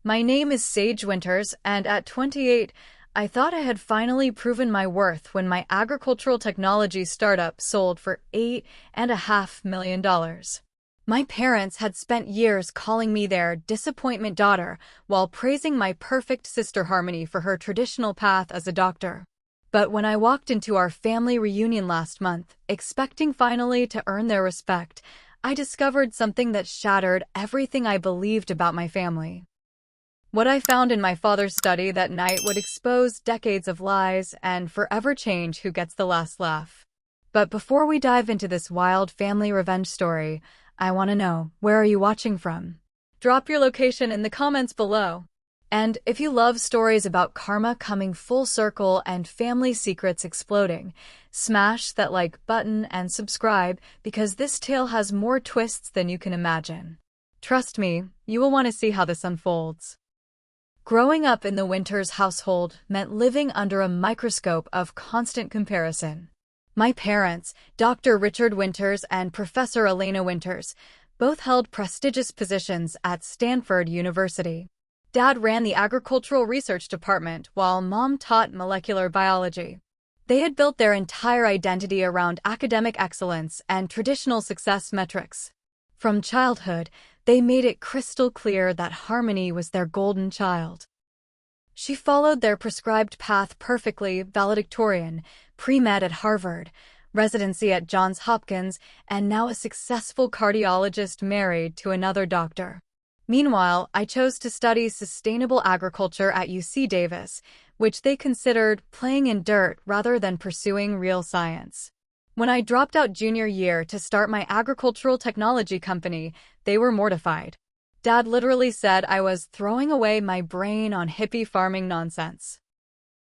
My name is Sage Winters, and at 28, I thought I had finally proven my worth when my agricultural technology startup sold for $8.5 million. My parents had spent years calling me their disappointment daughter while praising my perfect sister Harmony for her traditional path as a doctor. But when I walked into our family reunion last month, expecting finally to earn their respect, I discovered something that shattered everything I believed about my family. What I found in my father's study that night would expose decades of lies and forever change who gets the last laugh. But before we dive into this wild family revenge story, I want to know, where are you watching from? Drop your location in the comments below. And if you love stories about karma coming full circle and family secrets exploding, smash that like button and subscribe because this tale has more twists than you can imagine. Trust me, you will want to see how this unfolds. Growing up in the Winters household meant living under a microscope of constant comparison. My parents, Dr. Richard Winters and Professor Elena Winters, both held prestigious positions at Stanford University. Dad ran the agricultural research department while Mom taught molecular biology. They had built their entire identity around academic excellence and traditional success metrics. From childhood, they made it crystal clear that Harmony was their golden child. She followed their prescribed path perfectly: valedictorian, pre-med at Harvard, residency at Johns Hopkins, and now a successful cardiologist married to another doctor. Meanwhile, I chose to study sustainable agriculture at UC Davis, which they considered playing in dirt rather than pursuing real science. When I dropped out junior year to start my agricultural technology company, they were mortified. Dad literally said I was throwing away my brain on hippie farming nonsense.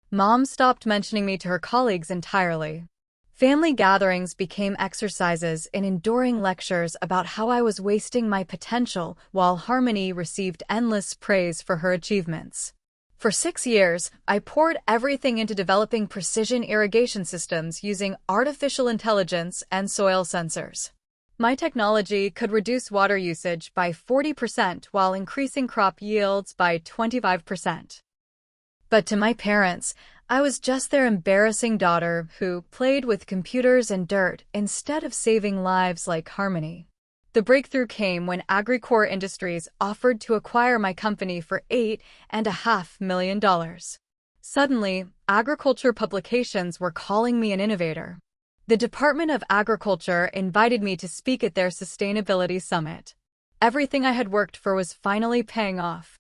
Mom stopped mentioning me to her colleagues entirely. Family gatherings became exercises in enduring lectures about how I was wasting my potential, while Harmony received endless praise for her achievements. For 6 years, I poured everything into developing precision irrigation systems using artificial intelligence and soil sensors. My technology could reduce water usage by 40% while increasing crop yields by 25%. But to my parents, I was just their embarrassing daughter who played with computers and dirt instead of saving lives like Harmony. The breakthrough came when AgriCore Industries offered to acquire my company for $8.5 million. Suddenly, agriculture publications were calling me an innovator. The Department of Agriculture invited me to speak at their sustainability summit. Everything I had worked for was finally paying off.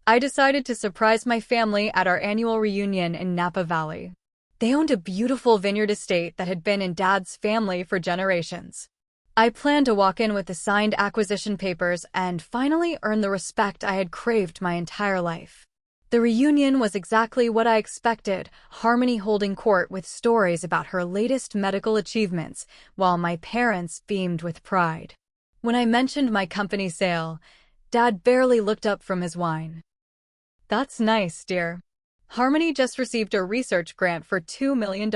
I decided to surprise my family at our annual reunion in Napa Valley. They owned a beautiful vineyard estate that had been in Dad's family for generations. I planned to walk in with the signed acquisition papers and finally earn the respect I had craved my entire life. The reunion was exactly what I expected: Harmony holding court with stories about her latest medical achievements, while my parents beamed with pride. When I mentioned my company sale, Dad barely looked up from his wine. "That's nice, dear. Harmony just received a research grant for $2 million.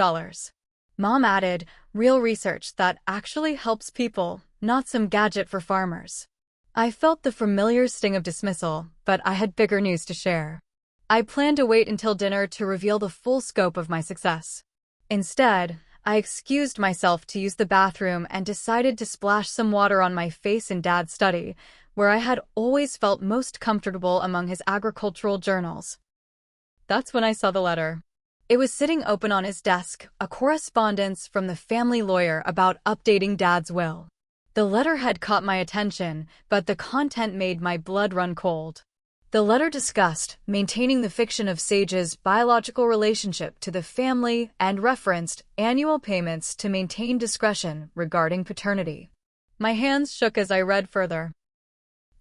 Mom added, "Real research that actually helps people, not some gadget for farmers." I felt the familiar sting of dismissal, but I had bigger news to share. I planned to wait until dinner to reveal the full scope of my success. Instead, I excused myself to use the bathroom and decided to splash some water on my face in Dad's study, where I had always felt most comfortable among his agricultural journals. That's when I saw the letter. It was sitting open on his desk, a correspondence from the family lawyer about updating Dad's will. The letter had caught my attention, but the content made my blood run cold. The letter discussed maintaining the fiction of Sage's biological relationship to the family and referenced annual payments to maintain discretion regarding paternity. My hands shook as I read further.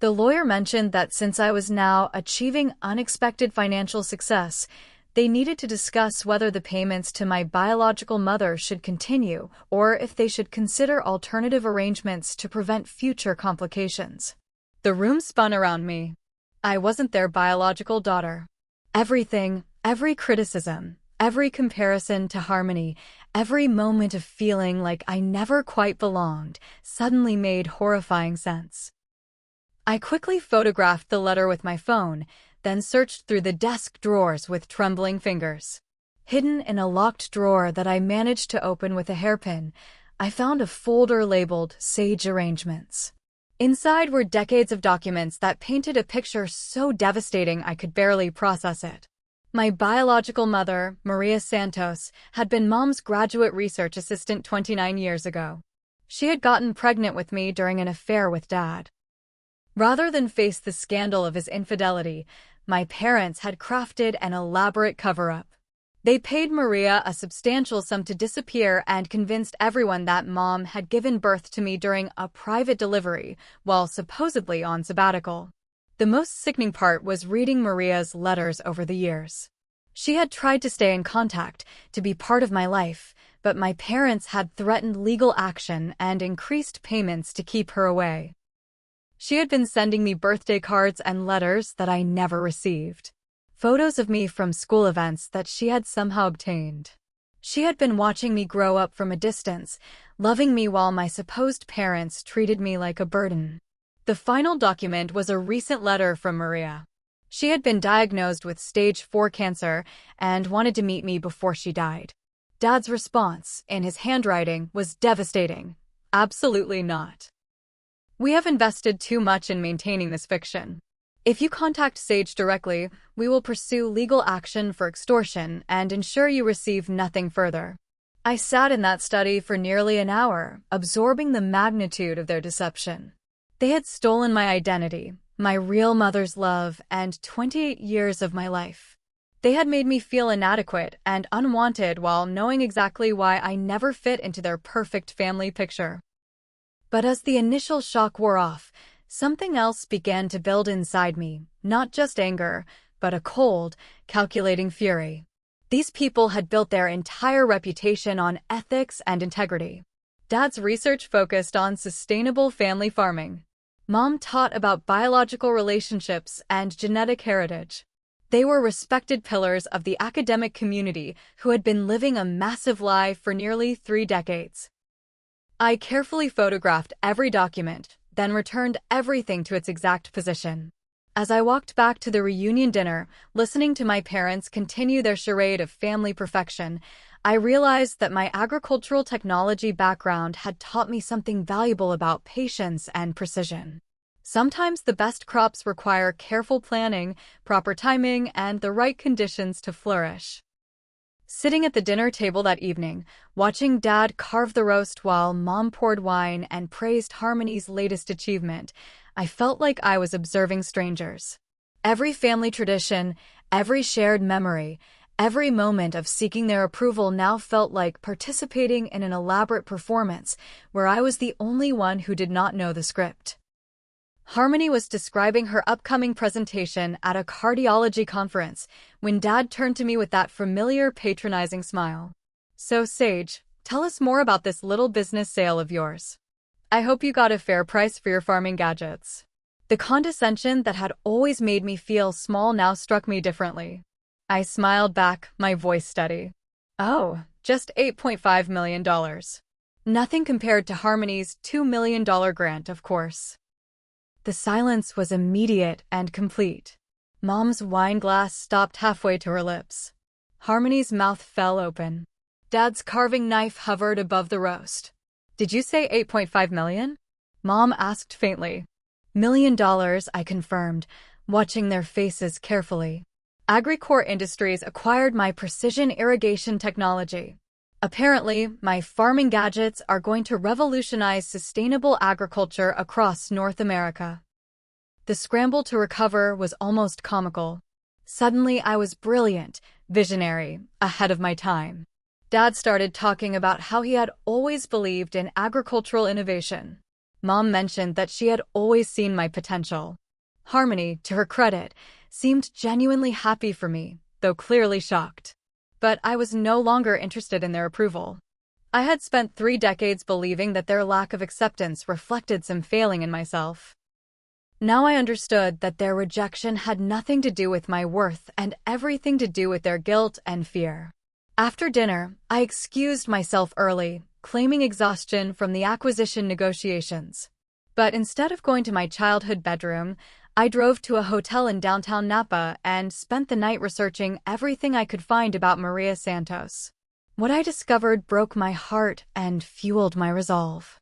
The lawyer mentioned that since I was now achieving unexpected financial success, they needed to discuss whether the payments to my biological mother should continue or if they should consider alternative arrangements to prevent future complications. The room spun around me. I wasn't their biological daughter. Everything, every criticism, every comparison to Harmony, every moment of feeling like I never quite belonged, suddenly made horrifying sense. I quickly photographed the letter with my phone, then searched through the desk drawers with trembling fingers. Hidden in a locked drawer that I managed to open with a hairpin, I found a folder labeled Sage Arrangements. Inside were decades of documents that painted a picture so devastating I could barely process it. My biological mother, Maria Santos, had been Mom's graduate research assistant 29 years ago. She had gotten pregnant with me during an affair with Dad. Rather than face the scandal of his infidelity, my parents had crafted an elaborate cover-up. They paid Maria a substantial sum to disappear and convinced everyone that Mom had given birth to me during a private delivery while supposedly on sabbatical. The most sickening part was reading Maria's letters over the years. She had tried to stay in contact, to be part of my life, but my parents had threatened legal action and increased payments to keep her away. She had been sending me birthday cards and letters that I never received. Photos of me from school events that she had somehow obtained. She had been watching me grow up from a distance, loving me while my supposed parents treated me like a burden. The final document was a recent letter from Maria. She had been diagnosed with stage 4 cancer and wanted to meet me before she died. Dad's response, in his handwriting, was devastating. Absolutely not. We have invested too much in maintaining this fiction. If you contact Sage directly, we will pursue legal action for extortion and ensure you receive nothing further. I sat in that study for nearly an hour, absorbing the magnitude of their deception. They had stolen my identity, my real mother's love, and 28 years of my life. They had made me feel inadequate and unwanted while knowing exactly why I never fit into their perfect family picture. But as the initial shock wore off, something else began to build inside me, not just anger, but a cold, calculating fury. These people had built their entire reputation on ethics and integrity. Dad's research focused on sustainable family farming. Mom taught about biological relationships and genetic heritage. They were respected pillars of the academic community who had been living a massive lie for nearly 3 decades. I carefully photographed every document, then returned everything to its exact position. As I walked back to the reunion dinner, listening to my parents continue their charade of family perfection, I realized that my agricultural technology background had taught me something valuable about patience and precision. Sometimes the best crops require careful planning, proper timing, and the right conditions to flourish. Sitting at the dinner table that evening, watching Dad carve the roast while Mom poured wine and praised Harmony's latest achievement, I felt like I was observing strangers. Every family tradition, every shared memory, every moment of seeking their approval now felt like participating in an elaborate performance where I was the only one who did not know the script. Harmony was describing her upcoming presentation at a cardiology conference when Dad turned to me with that familiar patronizing smile. "So, Sage, tell us more about this little business sale of yours. I hope you got a fair price for your farming gadgets." The condescension that had always made me feel small now struck me differently. I smiled back, my voice steady. "Oh, just $8.5 million. Nothing compared to Harmony's $2 million grant, of course." The silence was immediate and complete. Mom's wine glass stopped halfway to her lips. Harmony's mouth fell open. Dad's carving knife hovered above the roast. "Did you say 8.5 million? Mom asked faintly. $1 million, I confirmed, watching their faces carefully. AgriCore Industries acquired my precision irrigation technology. Apparently, my farming gadgets are going to revolutionize sustainable agriculture across North America." The scramble to recover was almost comical. Suddenly, I was brilliant, visionary, ahead of my time. Dad started talking about how he had always believed in agricultural innovation. Mom mentioned that she had always seen my potential. Harmony, to her credit, seemed genuinely happy for me, though clearly shocked. But I was no longer interested in their approval. I had spent 3 decades believing that their lack of acceptance reflected some failing in myself. Now I understood that their rejection had nothing to do with my worth and everything to do with their guilt and fear. After dinner, I excused myself early, claiming exhaustion from the acquisition negotiations. But instead of going to my childhood bedroom, I drove to a hotel in downtown Napa and spent the night researching everything I could find about Maria Santos. What I discovered broke my heart and fueled my resolve.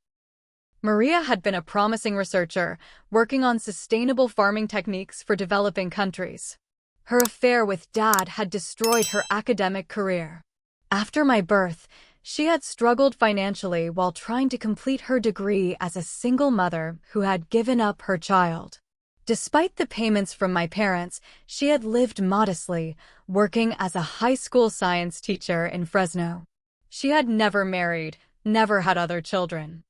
Maria had been a promising researcher, working on sustainable farming techniques for developing countries. Her affair with Dad had destroyed her academic career. After my birth, she had struggled financially while trying to complete her degree as a single mother who had given up her child. Despite the payments from my parents, she had lived modestly, working as a high school science teacher in Fresno. She had never married, never had other children.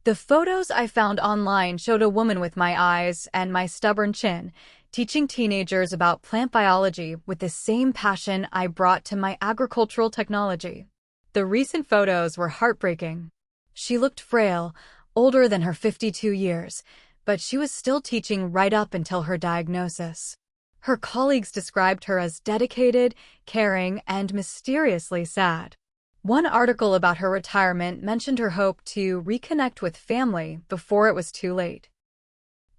The photos I found online showed a woman with my eyes and my stubborn chin, teaching teenagers about plant biology with the same passion I brought to my agricultural technology. The recent photos were heartbreaking. She looked frail, older than her 52 years, but she was still teaching right up until her diagnosis. Her colleagues described her as dedicated, caring, and mysteriously sad. One article about her retirement mentioned her hope to reconnect with family before it was too late.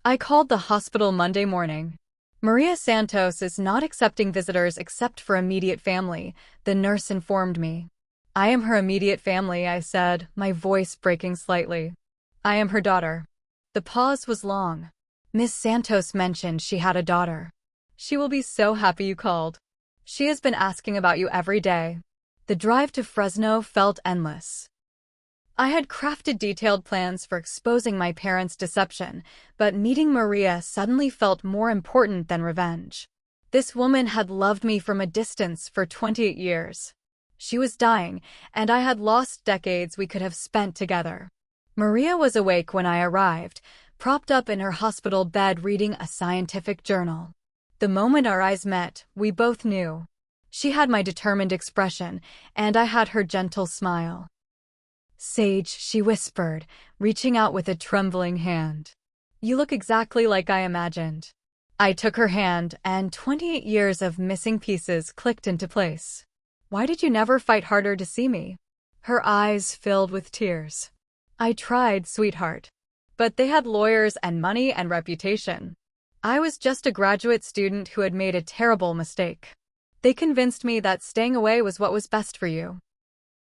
I called the hospital Monday morning. Maria Santos is not accepting visitors except for immediate family, the nurse informed me. I am her immediate family, I said, my voice breaking slightly. I am her daughter. The pause was long. Miss Santos mentioned she had a daughter. She will be so happy you called. She has been asking about you every day. The drive to Fresno felt endless. I had crafted detailed plans for exposing my parents' deception, but meeting Maria suddenly felt more important than revenge. This woman had loved me from a distance for 28 years. She was dying, and I had lost decades we could have spent together. Maria was awake when I arrived, propped up in her hospital bed reading a scientific journal. The moment our eyes met, we both knew. She had my determined expression, and I had her gentle smile. Sage, she whispered, reaching out with a trembling hand. You look exactly like I imagined. I took her hand, and 28 years of missing pieces clicked into place. Why did you never fight harder to see me? Her eyes filled with tears. I tried, sweetheart. But they had lawyers and money and reputation. I was just a graduate student who had made a terrible mistake. They convinced me that staying away was what was best for you.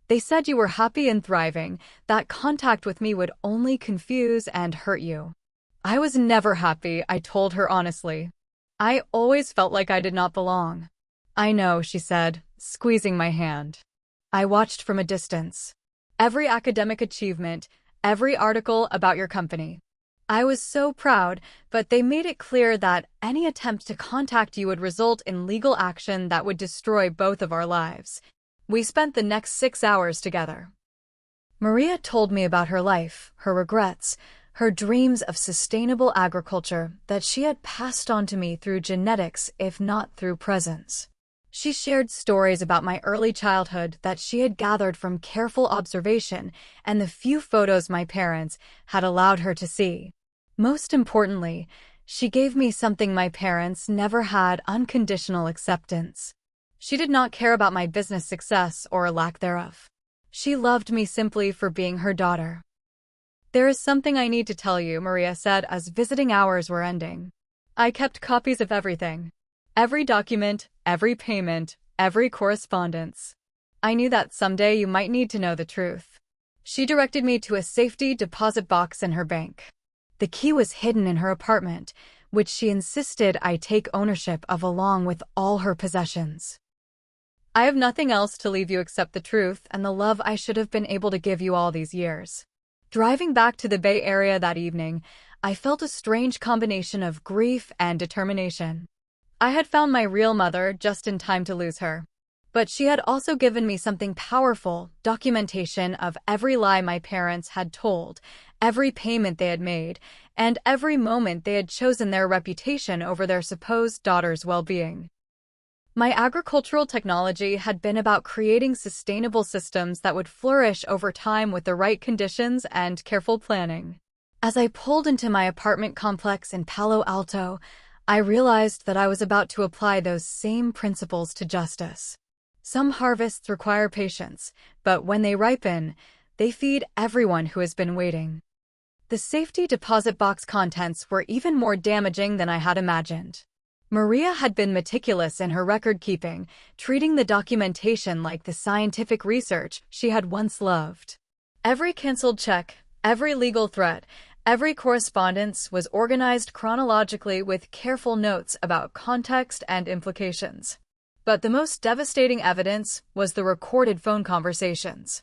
They said you were happy and thriving, that contact with me would only confuse and hurt you. I was never happy, I told her honestly. I always felt like I did not belong. I know, she said, squeezing my hand. I watched from a distance. Every academic achievement, every article about your company. I was so proud, but they made it clear that any attempt to contact you would result in legal action that would destroy both of our lives. We spent the next 6 hours together. Maria told me about her life, her regrets, her dreams of sustainable agriculture that she had passed on to me through genetics, if not through presence. She shared stories about my early childhood that she had gathered from careful observation and the few photos my parents had allowed her to see. Most importantly, she gave me something my parents never had: unconditional acceptance. She did not care about my business success or lack thereof. She loved me simply for being her daughter. There is something I need to tell you, Maria said as visiting hours were ending. I kept copies of everything. Every document, every payment, every correspondence. I knew that someday you might need to know the truth. She directed me to a safety deposit box in her bank. The key was hidden in her apartment, which she insisted I take ownership of along with all her possessions. I have nothing else to leave you except the truth and the love I should have been able to give you all these years. Driving back to the Bay Area that evening, I felt a strange combination of grief and determination. I had found my real mother just in time to lose her. But she had also given me something powerful: documentation of every lie my parents had told, every payment they had made, and every moment they had chosen their reputation over their supposed daughter's well-being. My agricultural technology had been about creating sustainable systems that would flourish over time with the right conditions and careful planning. As I pulled into my apartment complex in Palo Alto, I realized that I was about to apply those same principles to justice. Some harvests require patience, but when they ripen, they feed everyone who has been waiting. The safety deposit box contents were even more damaging than I had imagined. Maria had been meticulous in her record-keeping, treating the documentation like the scientific research she had once loved. Every canceled check, every legal threat, every correspondence was organized chronologically with careful notes about context and implications. But the most devastating evidence was the recorded phone conversations.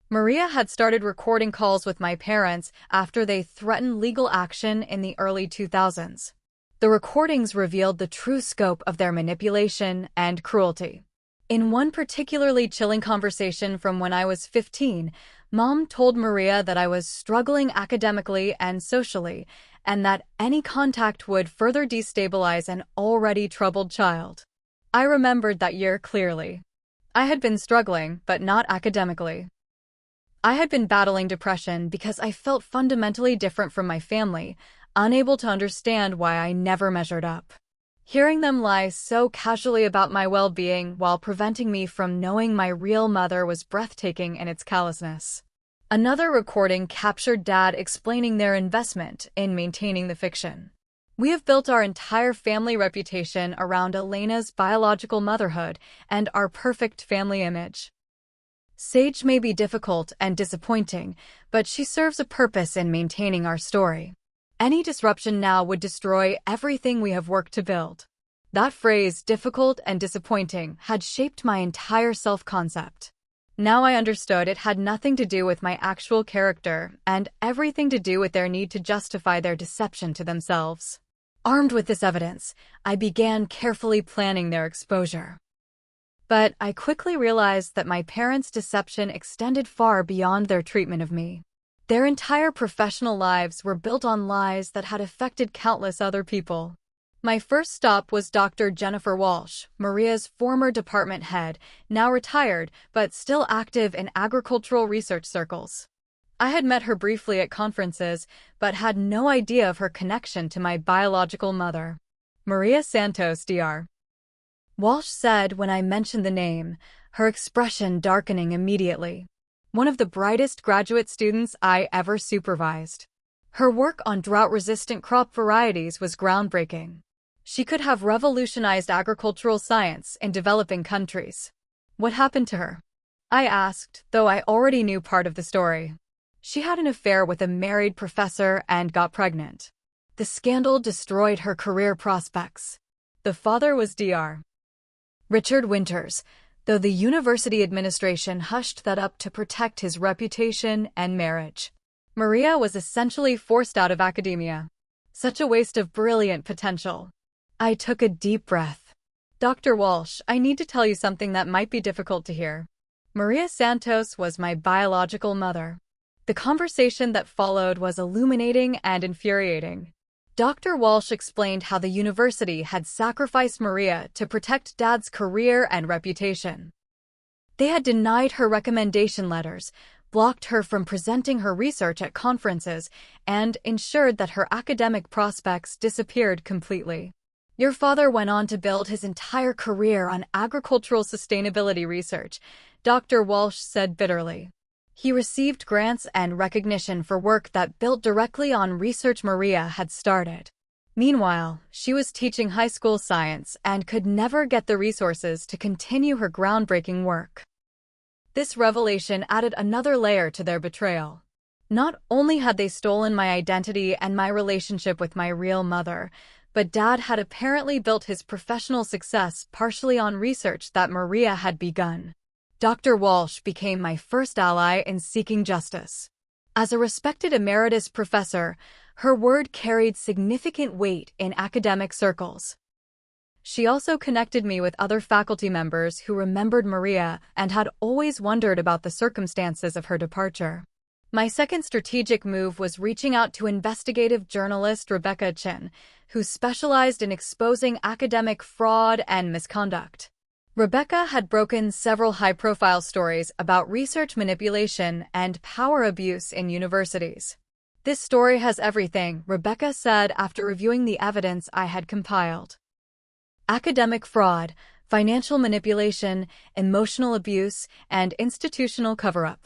Maria had started recording calls with my parents after they threatened legal action in the early 2000s. The recordings revealed the true scope of their manipulation and cruelty. In one particularly chilling conversation from when I was 15, Mom told Maria that I was struggling academically and socially, and that any contact would further destabilize an already troubled child. I remembered that year clearly. I had been struggling, but not academically. I had been battling depression because I felt fundamentally different from my family, unable to understand why I never measured up. Hearing them lie so casually about my well-being while preventing me from knowing my real mother was breathtaking in its callousness. Another recording captured Dad explaining their investment in maintaining the fiction. We have built our entire family reputation around Elena's biological motherhood and our perfect family image. Sage may be difficult and disappointing, but she serves a purpose in maintaining our story. Any disruption now would destroy everything we have worked to build. That phrase, difficult and disappointing, had shaped my entire self-concept. Now I understood it had nothing to do with my actual character and everything to do with their need to justify their deception to themselves. Armed with this evidence, I began carefully planning their exposure. But I quickly realized that my parents' deception extended far beyond their treatment of me. Their entire professional lives were built on lies that had affected countless other people. My first stop was Dr. Jennifer Walsh, Maria's former department head, now retired but still active in agricultural research circles. I had met her briefly at conferences, but had no idea of her connection to my biological mother. Maria Santos, Dr. Walsh said when I mentioned the name, her expression darkening immediately. One of the brightest graduate students I ever supervised. Her work on drought-resistant crop varieties was groundbreaking. She could have revolutionized agricultural science in developing countries. What happened to her? I asked, though I already knew part of the story. She had an affair with a married professor and got pregnant. The scandal destroyed her career prospects. The father was Dr. Richard Winters, though the university administration hushed that up to protect his reputation and marriage. Maria was essentially forced out of academia. Such a waste of brilliant potential. I took a deep breath. Dr. Walsh, I need to tell you something that might be difficult to hear. Maria Santos was my biological mother. The conversation that followed was illuminating and infuriating. Dr. Walsh explained how the university had sacrificed Maria to protect Dad's career and reputation. They had denied her recommendation letters, blocked her from presenting her research at conferences, and ensured that her academic prospects disappeared completely. Your father went on to build his entire career on agricultural sustainability research, Dr. Walsh said bitterly. He received grants and recognition for work that built directly on research Maria had started. Meanwhile, she was teaching high school science and could never get the resources to continue her groundbreaking work. This revelation added another layer to their betrayal. Not only had they stolen my identity and my relationship with my real mother, but Dad had apparently built his professional success partially on research that Maria had begun. Dr. Walsh became my first ally in seeking justice. As a respected emeritus professor, her word carried significant weight in academic circles. She also connected me with other faculty members who remembered Maria and had always wondered about the circumstances of her departure. My second strategic move was reaching out to investigative journalist Rebecca Chin, who specialized in exposing academic fraud and misconduct. Rebecca had broken several high-profile stories about research manipulation and power abuse in universities. This story has everything, Rebecca said after reviewing the evidence I had compiled. Academic fraud, financial manipulation, emotional abuse, and institutional cover-up.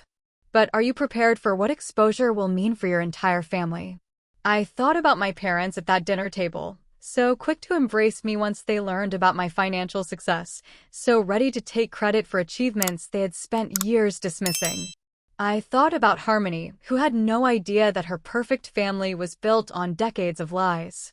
But are you prepared for what exposure will mean for your entire family? I thought about my parents at that dinner table, so quick to embrace me once they learned about my financial success, so ready to take credit for achievements they had spent years dismissing. I thought about Harmony, who had no idea that her perfect family was built on decades of lies.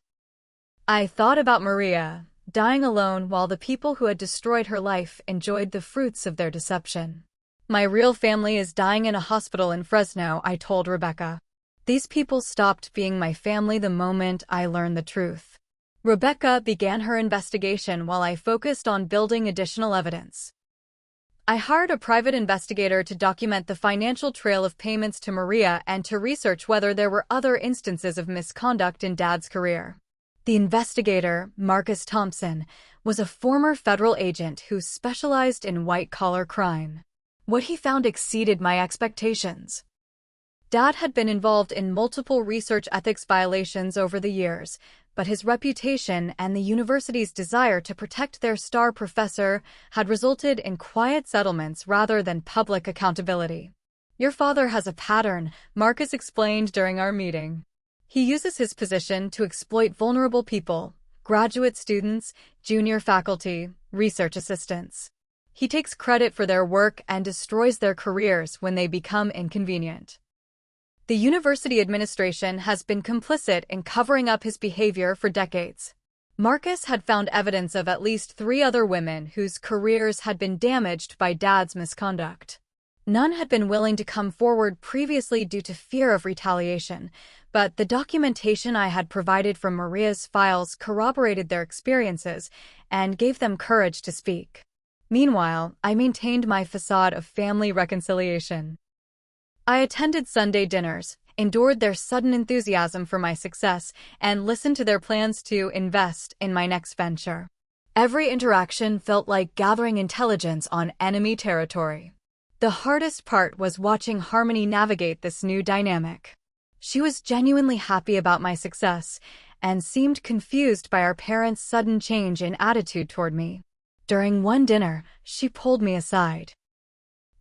I thought about Maria, dying alone while the people who had destroyed her life enjoyed the fruits of their deception. My real family is dying in a hospital in Fresno, I told Rebecca. These people stopped being my family the moment I learned the truth. Rebecca began her investigation while I focused on building additional evidence. I hired a private investigator to document the financial trail of payments to Maria and to research whether there were other instances of misconduct in Dad's career. The investigator, Marcus Thompson, was a former federal agent who specialized in white-collar crime. What he found exceeded my expectations. Dad had been involved in multiple research ethics violations over the years, but his reputation and the university's desire to protect their star professor had resulted in quiet settlements rather than public accountability. Your father has a pattern, Marcus explained during our meeting. He uses his position to exploit vulnerable people, graduate students, junior faculty, research assistants. He takes credit for their work and destroys their careers when they become inconvenient. The university administration has been complicit in covering up his behavior for decades. Marcus had found evidence of at least 3 other women whose careers had been damaged by Dad's misconduct. None had been willing to come forward previously due to fear of retaliation, but the documentation I had provided from Maria's files corroborated their experiences and gave them courage to speak. Meanwhile, I maintained my facade of family reconciliation. I attended Sunday dinners, endured their sudden enthusiasm for my success, and listened to their plans to invest in my next venture. Every interaction felt like gathering intelligence on enemy territory. The hardest part was watching Harmony navigate this new dynamic. She was genuinely happy about my success and seemed confused by our parents' sudden change in attitude toward me. During one dinner, she pulled me aside.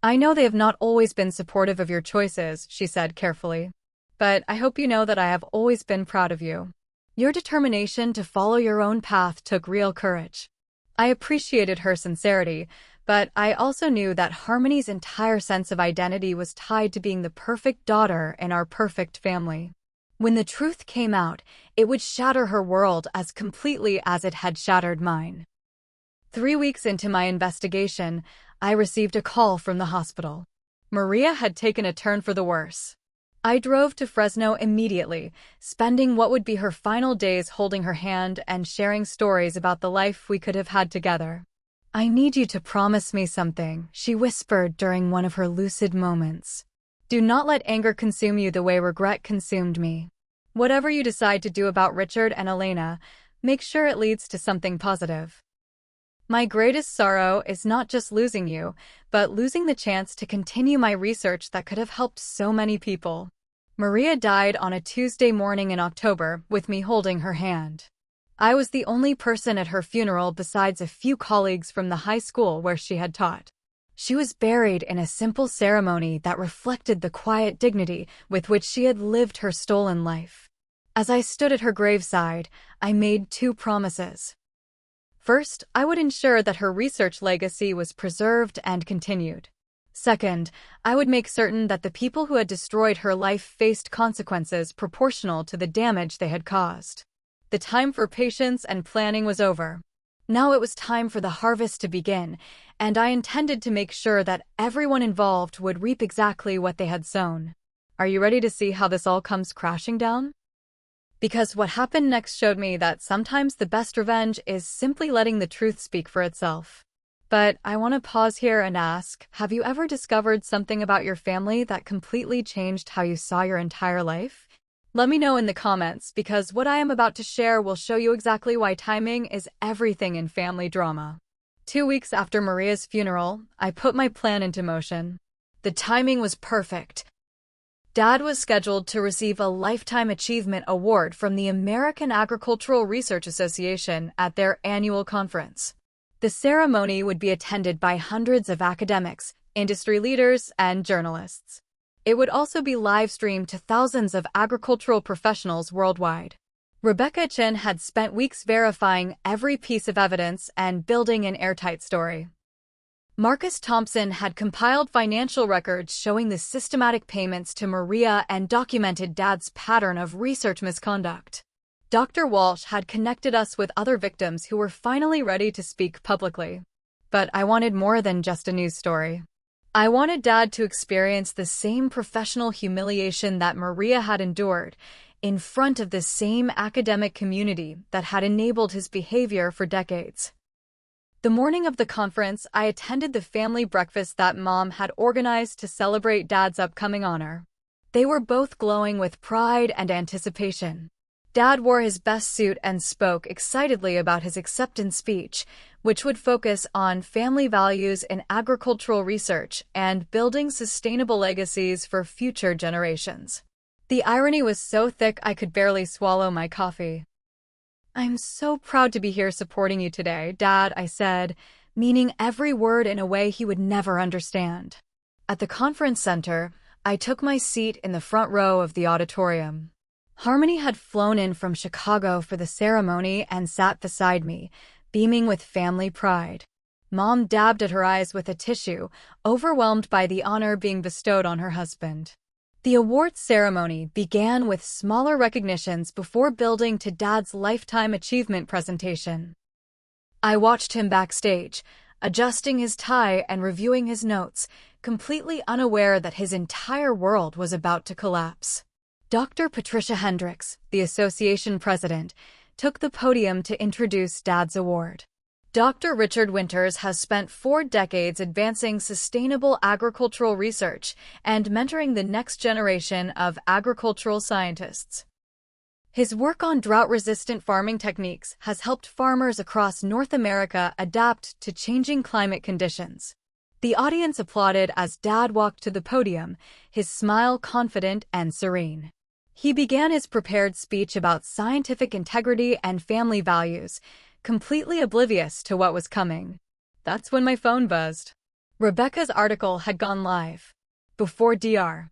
I know they have not always been supportive of your choices, she said carefully. But I hope you know that I have always been proud of you. Your determination to follow your own path took real courage. I appreciated her sincerity, but I also knew that Harmony's entire sense of identity was tied to being the perfect daughter in our perfect family. When the truth came out, it would shatter her world as completely as it had shattered mine. 3 weeks into my investigation, I received a call from the hospital. Maria had taken a turn for the worse. I drove to Fresno immediately, spending what would be her final days holding her hand and sharing stories about the life we could have had together. I need you to promise me something, she whispered during one of her lucid moments. Do not let anger consume you the way regret consumed me. Whatever you decide to do about Richard and Elena, make sure it leads to something positive. My greatest sorrow is not just losing you, but losing the chance to continue my research that could have helped so many people. Maria died on a Tuesday morning in October, with me holding her hand. I was the only person at her funeral besides a few colleagues from the high school where she had taught. She was buried in a simple ceremony that reflected the quiet dignity with which she had lived her stolen life. As I stood at her graveside, I made 2 promises. First, I would ensure that her research legacy was preserved and continued. Second, I would make certain that the people who had destroyed her life faced consequences proportional to the damage they had caused. The time for patience and planning was over. Now it was time for the harvest to begin, and I intended to make sure that everyone involved would reap exactly what they had sown. Are you ready to see how this all comes crashing down? Because what happened next showed me that sometimes the best revenge is simply letting the truth speak for itself. But I want to pause here and ask, have you ever discovered something about your family that completely changed how you saw your entire life? Let me know in the comments, because what I am about to share will show you exactly why timing is everything in family drama. 2 weeks after Maria's funeral, I put my plan into motion. The timing was perfect. Dad was scheduled to receive a Lifetime Achievement Award from the American Agricultural Research Association at their annual conference. The ceremony would be attended by hundreds of academics, industry leaders, and journalists. It would also be live-streamed to thousands of agricultural professionals worldwide. Rebecca Chin had spent weeks verifying every piece of evidence and building an airtight story. Marcus Thompson had compiled financial records showing the systematic payments to Maria and documented Dad's pattern of research misconduct. Dr. Walsh had connected us with other victims who were finally ready to speak publicly. But I wanted more than just a news story. I wanted Dad to experience the same professional humiliation that Maria had endured, in front of the same academic community that had enabled his behavior for decades. The morning of the conference, I attended the family breakfast that Mom had organized to celebrate Dad's upcoming honor. They were both glowing with pride and anticipation. Dad wore his best suit and spoke excitedly about his acceptance speech, which would focus on family values in agricultural research and building sustainable legacies for future generations. The irony was so thick I could barely swallow my coffee. "I'm so proud to be here supporting you today, Dad," I said, meaning every word in a way he would never understand. At the conference center, I took my seat in the front row of the auditorium. Harmony had flown in from Chicago for the ceremony and sat beside me, beaming with family pride. Mom dabbed at her eyes with a tissue, overwhelmed by the honor being bestowed on her husband. The awards ceremony began with smaller recognitions before building to Dad's Lifetime Achievement presentation. I watched him backstage, adjusting his tie and reviewing his notes, completely unaware that his entire world was about to collapse. Dr. Patricia Hendricks, the association president, took the podium to introduce Dad's award. Dr. Richard Winters has spent 4 decades advancing sustainable agricultural research and mentoring the next generation of agricultural scientists. His work on drought-resistant farming techniques has helped farmers across North America adapt to changing climate conditions. The audience applauded as Dad walked to the podium, his smile confident and serene. He began his prepared speech about scientific integrity and family values, completely oblivious to what was coming. That's when my phone buzzed. Rebecca's article had gone live. Before Dr.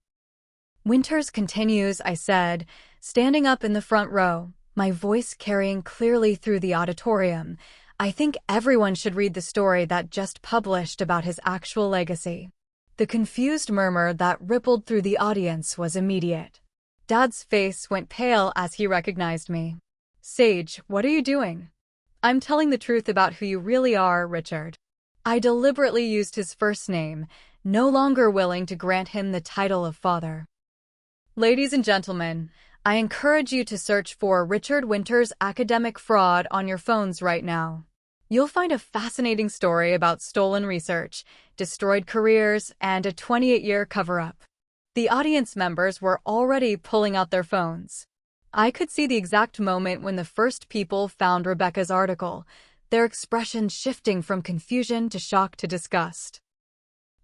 Winters continues, I said, standing up in the front row, my voice carrying clearly through the auditorium. I think everyone should read the story that just published about his actual legacy. The confused murmur that rippled through the audience was immediate. Dad's face went pale as he recognized me. "Sage, what are you doing?" "I'm telling the truth about who you really are, Richard." I deliberately used his first name, no longer willing to grant him the title of father. Ladies and gentlemen, I encourage you to search for Richard Winters' academic fraud on your phones right now. You'll find a fascinating story about stolen research, destroyed careers, and a 28-year cover-up. The audience members were already pulling out their phones. I could see the exact moment when the first people found Rebecca's article, their expressions shifting from confusion to shock to disgust.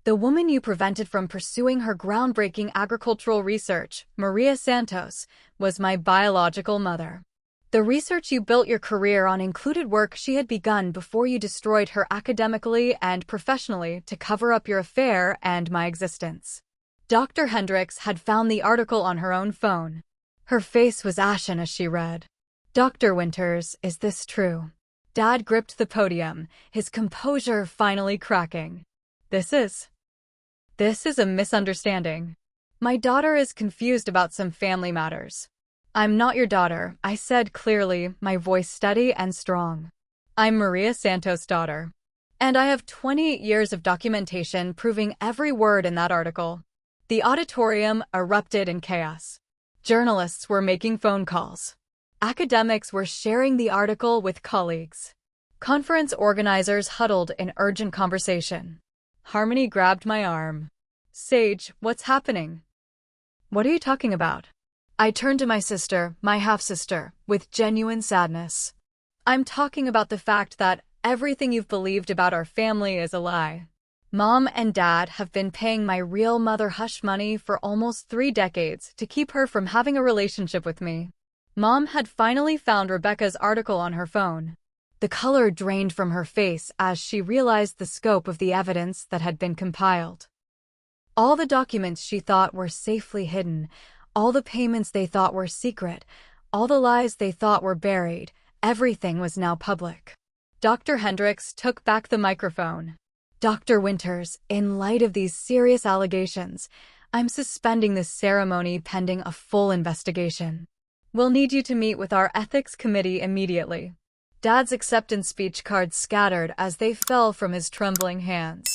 "The woman you prevented from pursuing her groundbreaking agricultural research, Maria Santos, was my biological mother. The research you built your career on included work she had begun before you destroyed her academically and professionally to cover up your affair and my existence." Dr. Hendricks had found the article on her own phone. Her face was ashen as she read. "Dr. Winters, is this true?" Dad gripped the podium, his composure finally cracking. This is a misunderstanding. My daughter is confused about some family matters." "I'm not your daughter," I said clearly, my voice steady and strong. "I'm Maria Santos' daughter. And I have 28 years of documentation proving every word in that article." The auditorium erupted in chaos. Journalists were making phone calls. Academics were sharing the article with colleagues. Conference organizers huddled in urgent conversation. Harmony grabbed my arm. "Sage, what's happening?" "What are you talking about?" I turned to my sister, my half-sister, with genuine sadness. "I'm talking about the fact that everything you've believed about our family is a lie. Mom and Dad have been paying my real mother hush money for almost 3 decades to keep her from having a relationship with me." Mom had finally found Rebecca's article on her phone. The color drained from her face as she realized the scope of the evidence that had been compiled. All the documents she thought were safely hidden, all the payments they thought were secret, all the lies they thought were buried, everything was now public. Dr. Hendricks took back the microphone. Dr. Winters, in light of these serious allegations, I'm suspending this ceremony pending a full investigation. We'll need you to meet with our ethics committee immediately. Dad's acceptance speech cards scattered as they fell from his trembling hands.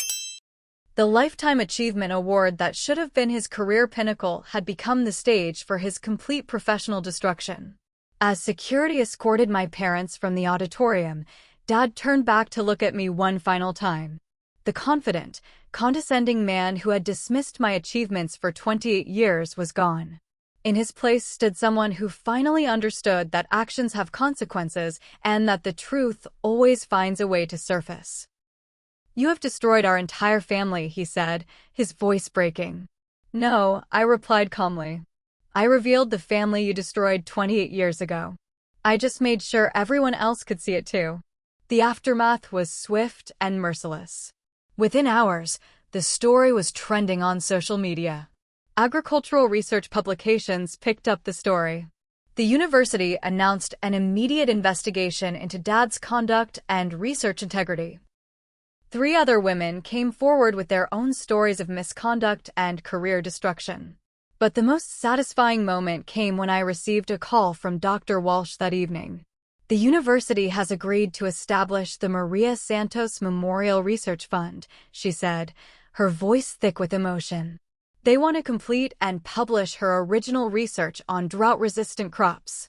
The Lifetime Achievement Award that should have been his career pinnacle had become the stage for his complete professional destruction. As security escorted my parents from the auditorium, Dad turned back to look at me one final time. The confident, condescending man who had dismissed my achievements for 28 years was gone. In his place stood someone who finally understood that actions have consequences and that the truth always finds a way to surface. You have destroyed our entire family, he said, his voice breaking. No, I replied calmly. I revealed the family you destroyed 28 years ago. I just made sure everyone else could see it too. The aftermath was swift and merciless. Within hours, the story was trending on social media. Agricultural research publications picked up the story. The university announced an immediate investigation into Dad's conduct and research integrity. 3 other women came forward with their own stories of misconduct and career destruction. But the most satisfying moment came when I received a call from Dr. Walsh that evening. The university has agreed to establish the Maria Santos Memorial Research Fund, she said, her voice thick with emotion. They want to complete and publish her original research on drought-resistant crops.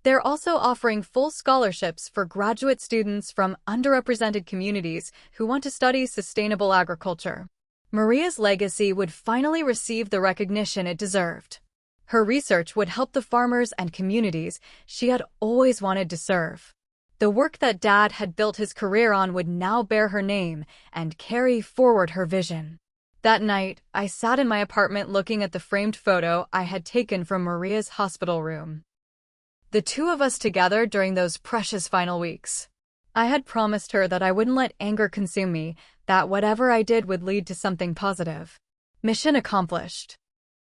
They're also offering full scholarships for graduate students from underrepresented communities who want to study sustainable agriculture. Maria's legacy would finally receive the recognition it deserved. Her research would help the farmers and communities she had always wanted to serve. The work that Dad had built his career on would now bear her name and carry forward her vision. That night, I sat in my apartment looking at the framed photo I had taken from Maria's hospital room. The two of us together during those precious final weeks. I had promised her that I wouldn't let anger consume me, that whatever I did would lead to something positive. Mission accomplished.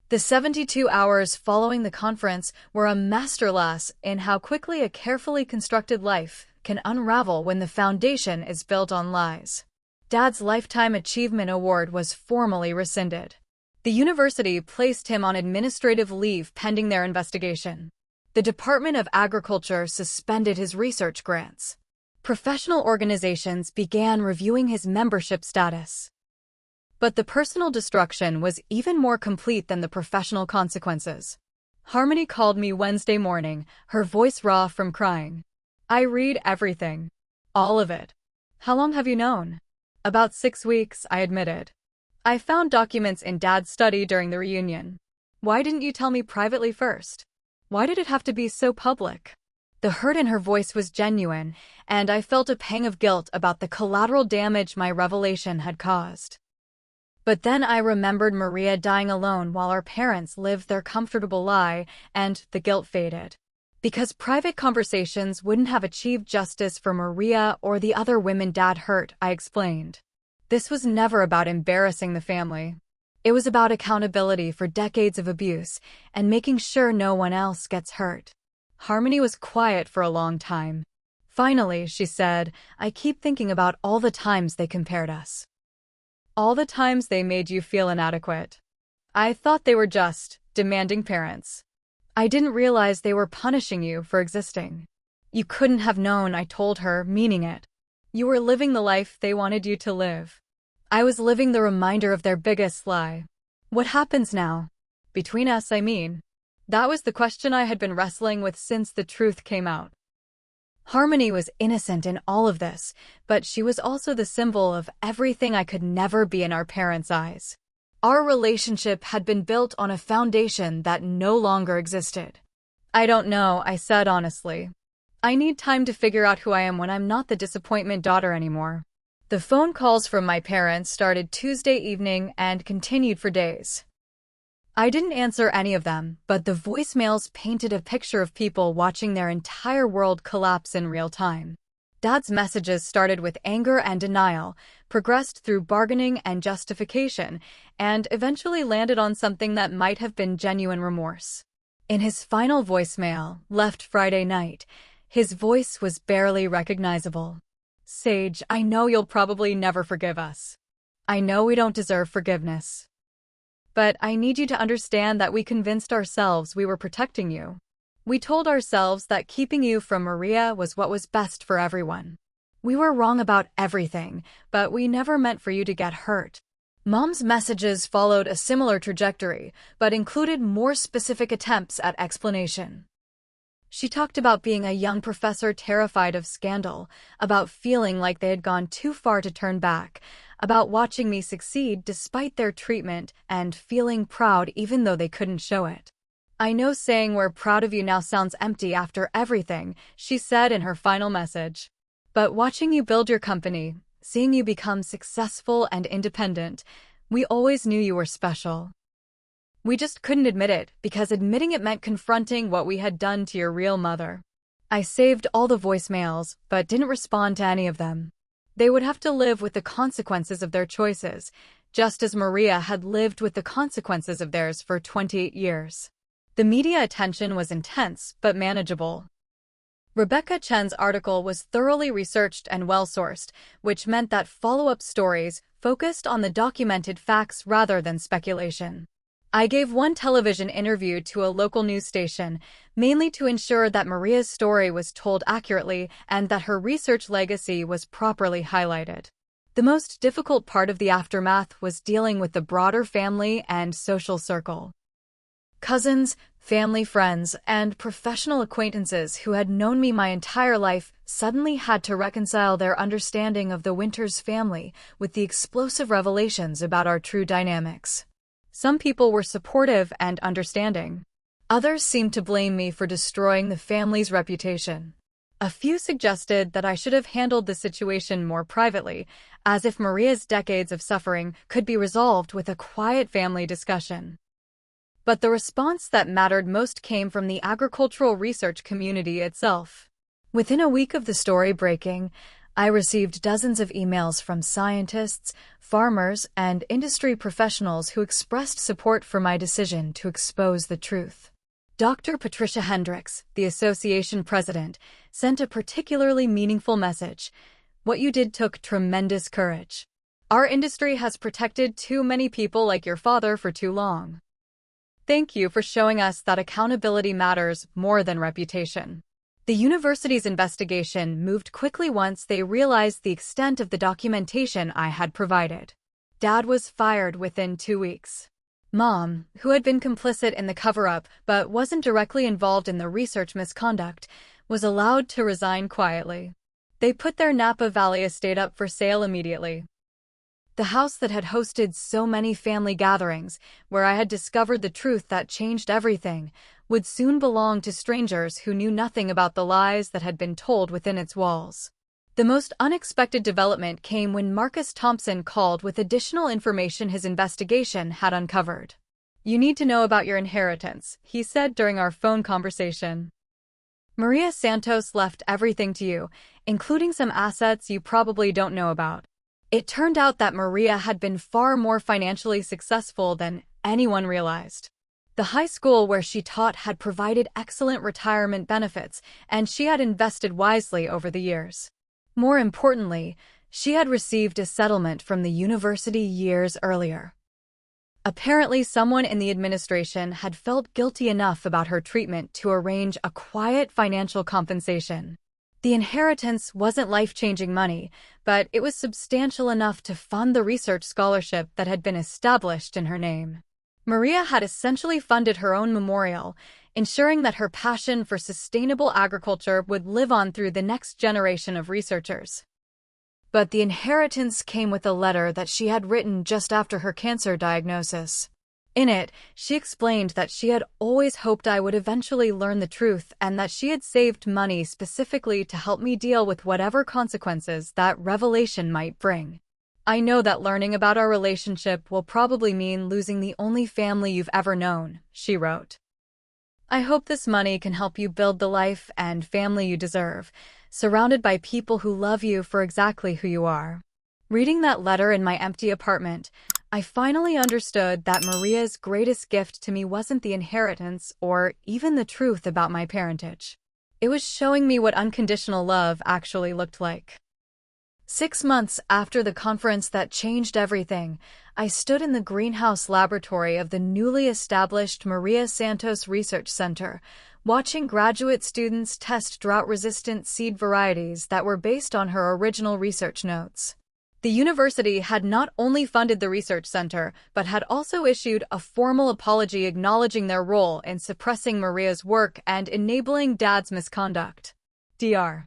The 72 hours following the conference were a masterclass in how quickly a carefully constructed life can unravel when the foundation is built on lies. Dad's Lifetime Achievement Award was formally rescinded. The university placed him on administrative leave pending their investigation. The Department of Agriculture suspended his research grants. Professional organizations began reviewing his membership status. But the personal destruction was even more complete than the professional consequences. Harmony called me Wednesday morning, her voice raw from crying. I read everything. All of it. How long have you known? About 6 weeks, I admitted. I found documents in Dad's study during the reunion. Why didn't you tell me privately first? Why did it have to be so public? The hurt in her voice was genuine, and I felt a pang of guilt about the collateral damage my revelation had caused. But then I remembered Maria dying alone while our parents lived their comfortable lie, and the guilt faded. Because private conversations wouldn't have achieved justice for Maria or the other women Dad hurt, I explained. This was never about embarrassing the family. It was about accountability for decades of abuse and making sure no one else gets hurt. Harmony was quiet for a long time. Finally, she said, I keep thinking about all the times they compared us. All the times they made you feel inadequate. I thought they were just demanding parents. I didn't realize they were punishing you for existing. You couldn't have known, I told her, meaning it. You were living the life they wanted you to live. I was living the reminder of their biggest lie. What happens now? Between us, I mean. That was the question I had been wrestling with since the truth came out. Harmony was innocent in all of this, but she was also the symbol of everything I could never be in our parents' eyes. Our relationship had been built on a foundation that no longer existed. I don't know, I said honestly. I need time to figure out who I am when I'm not the disappointment daughter anymore. The phone calls from my parents started Tuesday evening and continued for days. I didn't answer any of them, but the voicemails painted a picture of people watching their entire world collapse in real time. Dad's messages started with anger and denial, progressed through bargaining and justification, and eventually landed on something that might have been genuine remorse. In his final voicemail, left Friday night, his voice was barely recognizable. "Sage, I know you'll probably never forgive us. I know we don't deserve forgiveness. But I need you to understand that we convinced ourselves we were protecting you. We told ourselves that keeping you from Maria was what was best for everyone. We were wrong about everything, but we never meant for you to get hurt." Mom's messages followed a similar trajectory, but included more specific attempts at explanation. She talked about being a young professor terrified of scandal, about feeling like they had gone too far to turn back, about watching me succeed despite their treatment and feeling proud even though they couldn't show it. "I know saying we're proud of you now sounds empty after everything," she said in her final message. "But watching you build your company, seeing you become successful and independent, we always knew you were special. We just couldn't admit it, because admitting it meant confronting what we had done to your real mother." I saved all the voicemails, but didn't respond to any of them. They would have to live with the consequences of their choices, just as Maria had lived with the consequences of theirs for 28 years. The media attention was intense, but manageable. Rebecca Chen's article was thoroughly researched and well-sourced, which meant that follow-up stories focused on the documented facts rather than speculation. I gave one television interview to a local news station, mainly to ensure that Maria's story was told accurately and that her research legacy was properly highlighted. The most difficult part of the aftermath was dealing with the broader family and social circle. Cousins, family friends, and professional acquaintances who had known me my entire life suddenly had to reconcile their understanding of the Winters family with the explosive revelations about our true dynamics. Some people were supportive and understanding. Others seemed to blame me for destroying the family's reputation. A few suggested that I should have handled the situation more privately, as if Maria's decades of suffering could be resolved with a quiet family discussion. But the response that mattered most came from the agricultural research community itself. Within a week of the story breaking, I received dozens of emails from scientists, farmers, and industry professionals who expressed support for my decision to expose the truth. Dr. Patricia Hendricks, the association president, sent a particularly meaningful message. "What you did took tremendous courage. Our industry has protected too many people like your father for too long. Thank you for showing us that accountability matters more than reputation." The university's investigation moved quickly once they realized the extent of the documentation I had provided. Dad was fired within 2 weeks. Mom, who had been complicit in the cover-up but wasn't directly involved in the research misconduct, was allowed to resign quietly. They put their Napa Valley estate up for sale immediately. The house that had hosted so many family gatherings, where I had discovered the truth that changed everything, would soon belong to strangers who knew nothing about the lies that had been told within its walls. The most unexpected development came when Marcus Thompson called with additional information his investigation had uncovered. "You need to know about your inheritance," he said during our phone conversation. "Maria Santos left everything to you, including some assets you probably don't know about." It turned out that Maria had been far more financially successful than anyone realized. The high school where she taught had provided excellent retirement benefits, and she had invested wisely over the years. More importantly, she had received a settlement from the university years earlier. Apparently, someone in the administration had felt guilty enough about her treatment to arrange a quiet financial compensation. The inheritance wasn't life-changing money, but it was substantial enough to fund the research scholarship that had been established in her name. Maria had essentially funded her own memorial, ensuring that her passion for sustainable agriculture would live on through the next generation of researchers. But the inheritance came with a letter that she had written just after her cancer diagnosis. In it, she explained that she had always hoped I would eventually learn the truth and that she had saved money specifically to help me deal with whatever consequences that revelation might bring. "I know that learning about our relationship will probably mean losing the only family you've ever known," she wrote. "I hope this money can help you build the life and family you deserve, surrounded by people who love you for exactly who you are. Reading that letter in my empty apartment, I finally understood that Maria's greatest gift to me wasn't the inheritance or even the truth about my parentage. It was showing me what unconditional love actually looked like. 6 months after the conference that changed everything, I stood in the greenhouse laboratory of the newly established Maria Santos Research Center, watching graduate students test drought-resistant seed varieties that were based on her original research notes. The university had not only funded the research center, but had also issued a formal apology acknowledging their role in suppressing Maria's work and enabling Dad's misconduct. Dr.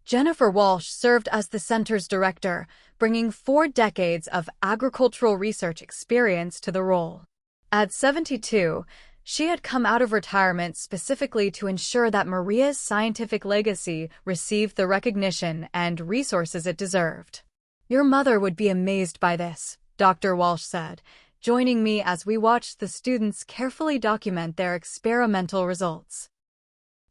Jennifer Walsh served as the center's director, bringing 4 decades of agricultural research experience to the role. At 72, she had come out of retirement specifically to ensure that Maria's scientific legacy received the recognition and resources it deserved. "Your mother would be amazed by this," Dr. Walsh said, joining me as we watched the students carefully document their experimental results.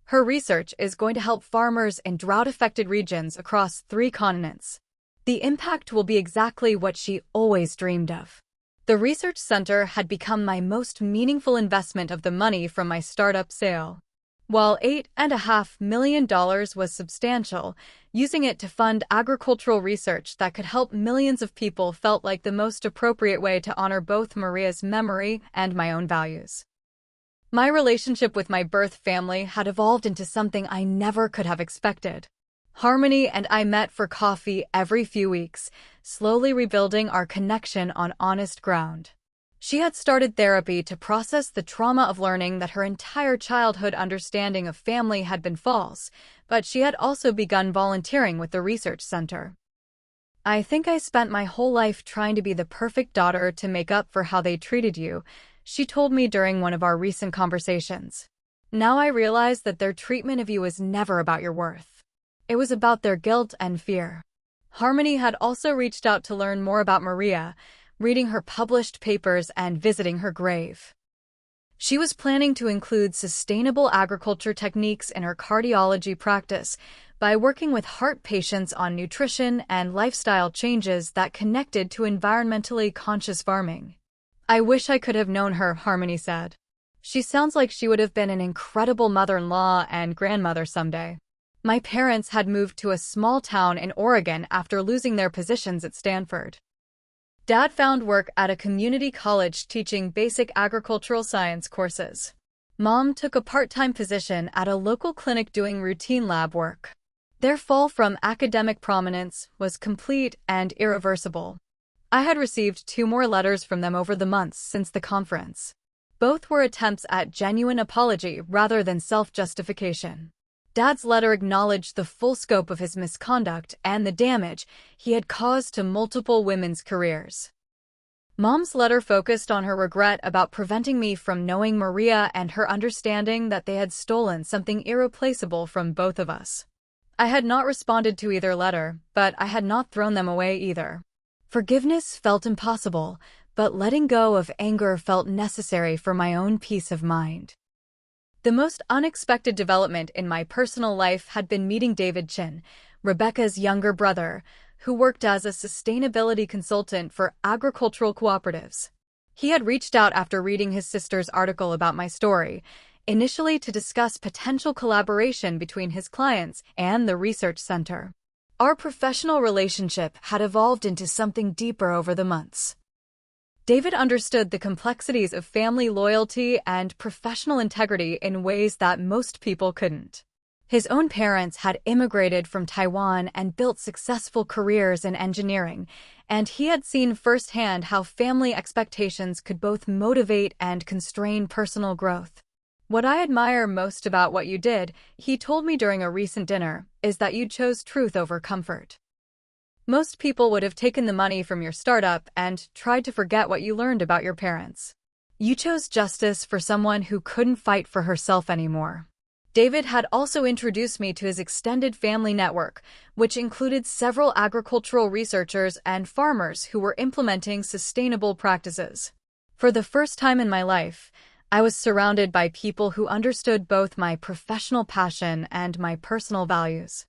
"Her research is going to help farmers in drought-affected regions across 3 continents. The impact will be exactly what she always dreamed of." The research center had become my most meaningful investment of the money from my startup sale. While $8.5 million was substantial, using it to fund agricultural research that could help millions of people felt like the most appropriate way to honor both Maria's memory and my own values. My relationship with my birth family had evolved into something I never could have expected. Harmony and I met for coffee every few weeks, slowly rebuilding our connection on honest ground. She had started therapy to process the trauma of learning that her entire childhood understanding of family had been false, but she had also begun volunteering with the research center. "I think I spent my whole life trying to be the perfect daughter to make up for how they treated you," she told me during one of our recent conversations. "Now I realize that their treatment of you was never about your worth. It was about their guilt and fear." Harmony had also reached out to learn more about Maria, reading her published papers and visiting her grave. She was planning to include sustainable agriculture techniques in her cardiology practice by working with heart patients on nutrition and lifestyle changes that connected to environmentally conscious farming. "I wish I could have known her," Harmony said. "She sounds like she would have been an incredible mother-in-law and grandmother someday." My parents had moved to a small town in Oregon after losing their positions at Stanford. Dad found work at a community college teaching basic agricultural science courses. Mom took a part-time position at a local clinic doing routine lab work. Their fall from academic prominence was complete and irreversible. I had received 2 more letters from them over the months since the conference. Both were attempts at genuine apology rather than self-justification. Dad's letter acknowledged the full scope of his misconduct and the damage he had caused to multiple women's careers. Mom's letter focused on her regret about preventing me from knowing Maria and her understanding that they had stolen something irreplaceable from both of us. I had not responded to either letter, but I had not thrown them away either. Forgiveness felt impossible, but letting go of anger felt necessary for my own peace of mind. The most unexpected development in my personal life had been meeting David Chin, Rebecca's younger brother, who worked as a sustainability consultant for agricultural cooperatives. He had reached out after reading his sister's article about my story, initially to discuss potential collaboration between his clients and the research center. Our professional relationship had evolved into something deeper over the months. David understood the complexities of family loyalty and professional integrity in ways that most people couldn't. His own parents had immigrated from Taiwan and built successful careers in engineering, and he had seen firsthand how family expectations could both motivate and constrain personal growth. "What I admire most about what you did," he told me during a recent dinner, "is that you chose truth over comfort. Most people would have taken the money from your startup and tried to forget what you learned about your parents. You chose justice for someone who couldn't fight for herself anymore." David had also introduced me to his extended family network, which included several agricultural researchers and farmers who were implementing sustainable practices. For the first time in my life, I was surrounded by people who understood both my professional passion and my personal values.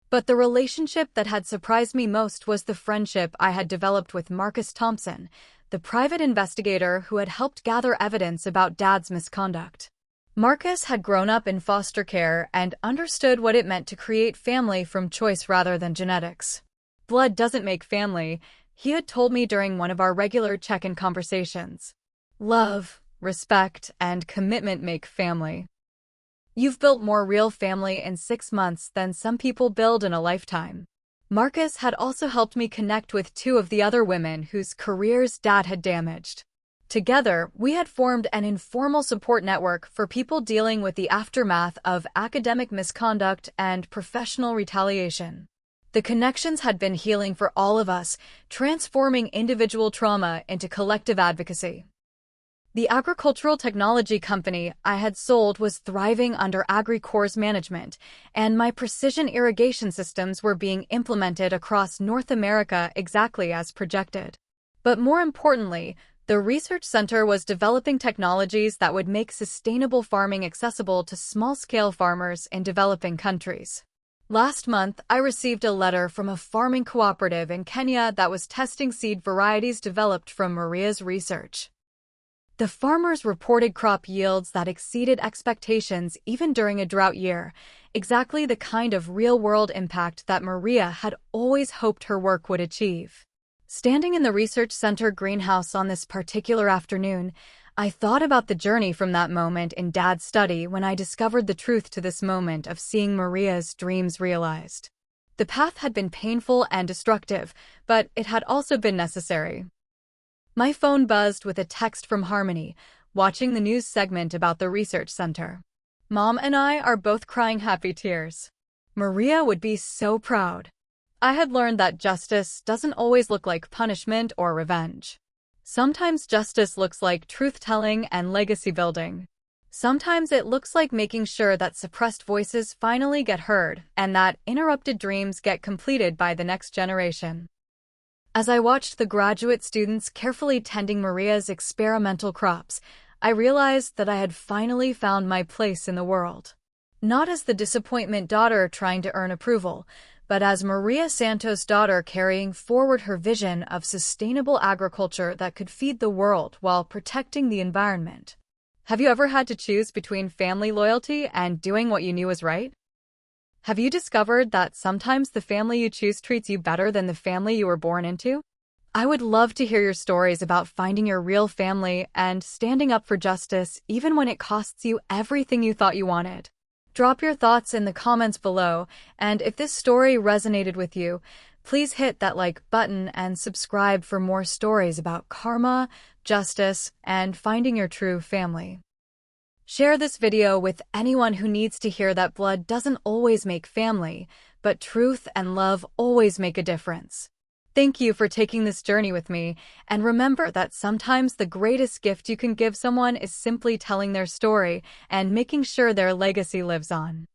But the relationship that had surprised me most was the friendship I had developed with Marcus Thompson, the private investigator who had helped gather evidence about Dad's misconduct. Marcus had grown up in foster care and understood what it meant to create family from choice rather than genetics. Blood doesn't make family, he had told me during one of our regular check-in conversations. Love, respect, and commitment make family. You've built more real family in 6 months than some people build in a lifetime. Marcus had also helped me connect with 2 of the other women whose careers Dad had damaged. Together, we had formed an informal support network for people dealing with the aftermath of academic misconduct and professional retaliation. The connections had been healing for all of us, transforming individual trauma into collective advocacy. The agricultural technology company I had sold was thriving under AgriCore's management, and my precision irrigation systems were being implemented across North America exactly as projected. But more importantly, the research center was developing technologies that would make sustainable farming accessible to small-scale farmers in developing countries. Last month, I received a letter from a farming cooperative in Kenya that was testing seed varieties developed from Maria's research. The farmers reported crop yields that exceeded expectations even during a drought year, exactly the kind of real-world impact that Maria had always hoped her work would achieve. Standing in the research center greenhouse on this particular afternoon, I thought about the journey from that moment in Dad's study when I discovered the truth to this moment of seeing Maria's dreams realized. The path had been painful and destructive, but it had also been necessary. My phone buzzed with a text from Harmony, watching the news segment about the research center. Mom and I are both crying happy tears. Maria would be so proud. I had learned that justice doesn't always look like punishment or revenge. Sometimes justice looks like truth-telling and legacy building. Sometimes it looks like making sure that suppressed voices finally get heard and that interrupted dreams get completed by the next generation. As I watched the graduate students carefully tending Maria's experimental crops, I realized that I had finally found my place in the world. Not as the disappointment daughter trying to earn approval, but as Maria Santos' daughter carrying forward her vision of sustainable agriculture that could feed the world while protecting the environment. Have you ever had to choose between family loyalty and doing what you knew was right? Have you discovered that sometimes the family you choose treats you better than the family you were born into? I would love to hear your stories about finding your real family and standing up for justice even when it costs you everything you thought you wanted. Drop your thoughts in the comments below, and if this story resonated with you, please hit that like button and subscribe for more stories about karma, justice, and finding your true family. Share this video with anyone who needs to hear that blood doesn't always make family, but truth and love always make a difference. Thank you for taking this journey with me, and remember that sometimes the greatest gift you can give someone is simply telling their story and making sure their legacy lives on.